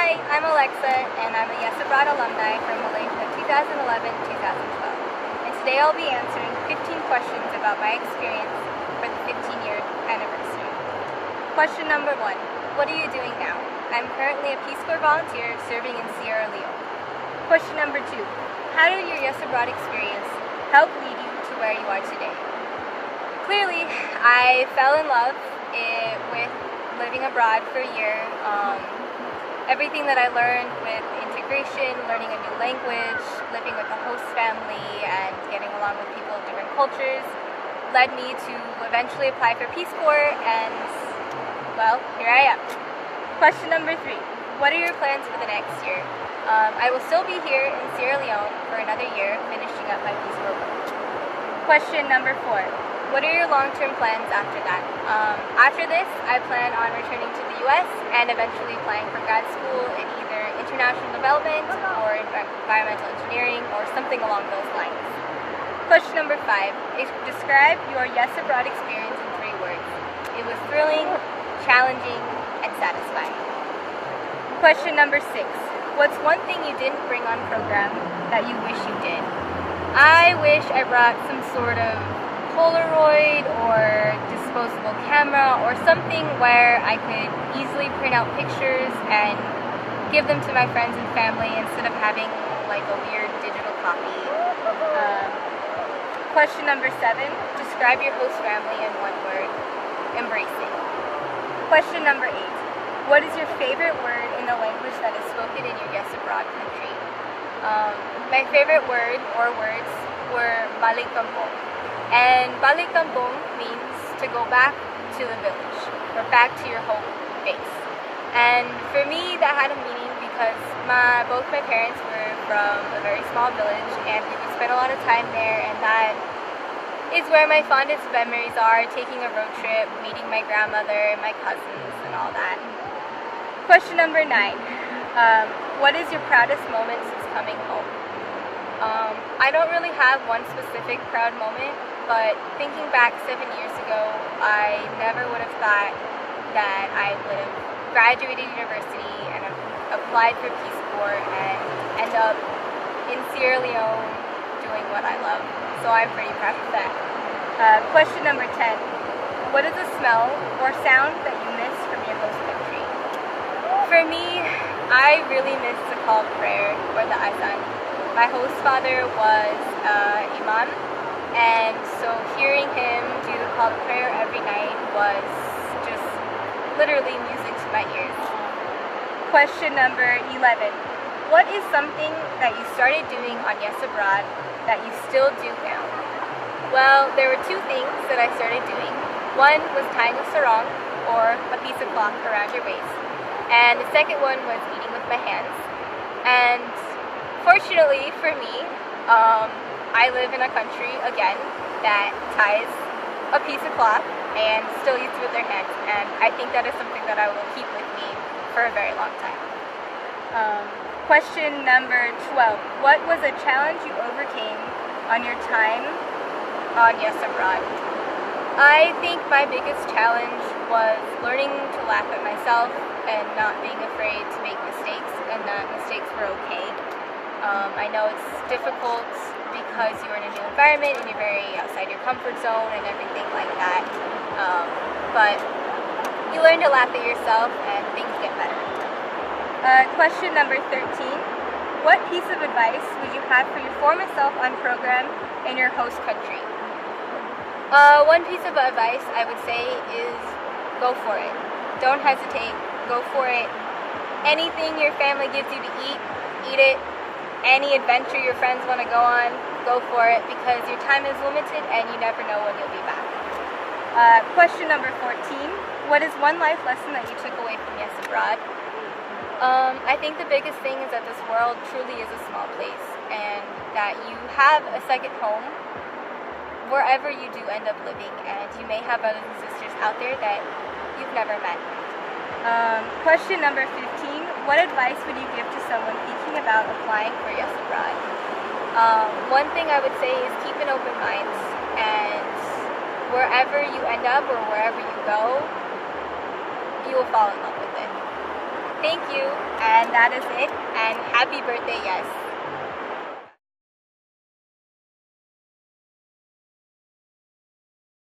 Hi, I'm Alexa, and I'm a Yes Abroad alumni from Malaysia 2011-2012. And today I'll be answering 15 questions about my experience for the 15-year anniversary. Question number 1. What are you doing now? I'm currently a Peace Corps volunteer serving in Sierra Leone. Question number 2. How did your Yes Abroad experience help lead you to where you are today? Clearly, I fell in love with living abroad for a year. Everything that I learned with integration, learning a new language, living with a host family, and getting along with people of different cultures led me to eventually apply for Peace Corps, and, well, here I am. Question number 3. What are your plans for the next year? I will still be here in Sierra Leone for another year, finishing up my Peace Corps work. Question number 4. What are your long-term plans after that? After this, I plan on returning to the U.S. and eventually applying for grad school in either international development or environmental engineering or something along those lines. Question number 5. Describe your Yes Abroad experience in 3 words. It was thrilling, challenging, and satisfying. Question number 6. What's one thing you didn't bring on program that you wish you did? I wish I brought some sort of Polaroid or disposable camera or something where I could easily print out pictures and give them to my friends and family instead of having like a weird digital copy. Question number 7. Describe your host family in 1 word. Embracing. Question number 8. What is your favorite word in the language that is spoken in your Yes Abroad country? My favorite word or words were balik kampung. And balik kampung means to go back to the village or back to your home base. And for me, that had a meaning because both my parents were from a very small village, and we would spend a lot of time there, and that is where my fondest memories are, taking a road trip, meeting my grandmother, my cousins, and all that. Question number 9. What is your proudest moment since coming home? I don't really have one specific proud moment, but thinking back 7 years ago, I never would have thought that I would have graduated university and applied for Peace Corps and end up in Sierra Leone doing what I love. So I'm pretty proud of that. Question number 10. What is a smell or sound that you miss from your host country? For me, I really miss the call of prayer or the azan. My host father was imam, and so hearing him do the call to prayer every night was just literally music to my ears. Question number 11. What is something that you started doing on Yes Abroad that you still do now? Well, there were 2 things that I started doing. One was tying a sarong, or a piece of cloth around your waist. And the second one was eating with my hands. And fortunately for me, I live in a country, again, that ties a piece of cloth and still eats with their hands. And I think that is something that I will keep with me for a very long time. Question number 12. What was a challenge you overcame on your time on Yes Abroad? I think my biggest challenge was learning to laugh at myself and not being afraid to make mistakes, and that mistakes were okay. I know it's difficult because you're in a new environment and you're very outside your comfort zone and everything like that. But you learn to laugh at yourself and things get better. Question number 13. What piece of advice would you have for your former self on program in your host country? One piece of advice I would say is go for it. Don't hesitate. Go for it. Anything your family gives you to eat it. Any adventure your friends want to go on, go for it, because your time is limited and you never know when you'll be back. Question number 14. What is one life lesson that you took away from Yes Abroad? I think the biggest thing is that this world truly is a small place, and that you have a second home wherever you do end up living, and you may have brothers and sisters out there that you've never met. Question number 15. What advice would you give to someone thinking about applying for Yes Abroad? One thing I would say is keep an open mind, and wherever you end up or wherever you go, you will fall in love with it. Thank you, and that is it, and happy birthday, Yes.